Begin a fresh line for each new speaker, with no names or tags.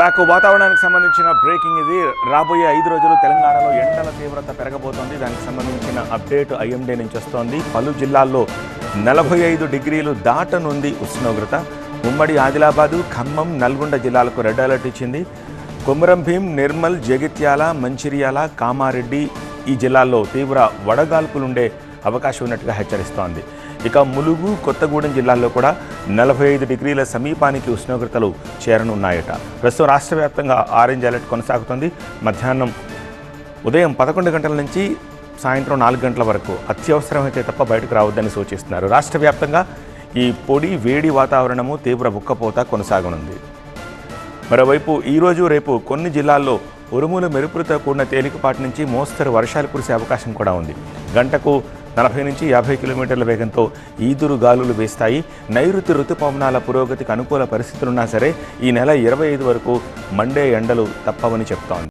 వాతావరణానికి సంబంధించిన బ్రేకింగ్ ఇది. రాబోయే 5 రోజులు తెలంగాణలో ఎండల తీవ్రత పెరగబోతోంది. దానికి సంబంధించిన అప్డేట్ ఐఎండీ నుంచి వస్తోంది. పలు జిల్లాల్లో 45 డిగ్రీలు దాటనుంది ఉష్ణోగ్రత. ఉమ్మడి ఆదిలాబాదు, ఖమ్మం, నల్గొండ జిల్లాలకు రెడ్ అలర్ట్ ఇచ్చింది. కొమరం భీం, నిర్మల్, జగిత్యాల, మంచిర్యాల, కామారెడ్డి ఈ జిల్లాల్లో తీవ్ర వడగాల్పులుండే అవకాశం ఉన్నట్టుగా హెచ్చరిస్తోంది. ఇక ములుగు, కొత్తగూడెం జిల్లాల్లో కూడా 45 డిగ్రీల సమీపానికి ఉష్ణోగ్రతలు చేరనున్నాయట. ప్రస్తుతం రాష్ట్ర వ్యాప్తంగా ఆరెంజ్ అలర్ట్ కొనసాగుతుంది. మధ్యాహ్నం ఉదయం 11 గంటల నుంచి సాయంత్రం 4 గంటల వరకు అత్యవసరమైతే తప్ప బయటకు రావద్దని సూచిస్తున్నారు. రాష్ట్ర వ్యాప్తంగా ఈ పొడి వేడి వాతావరణము తీవ్ర ఉక్కపోత కొనసాగనుంది. మరోవైపు ఈరోజు రేపు కొన్ని జిల్లాల్లో ఉరుముల మెరుపులతో కూడిన తేలికపాటి నుంచి మోస్తరు వర్షాలు కురిసే అవకాశం కూడా ఉంది. గంటకు 40 నుంచి 50 కిలోమీటర్ల వేగంతో ఈదురు గాలులు వేస్తాయి. నైరుతి రుతుపవనాల పురోగతికి అనుకూల పరిస్థితులున్నా సరే ఈ నెల 25 వరకు మండే ఎండలు తప్పవని చెప్తోంది.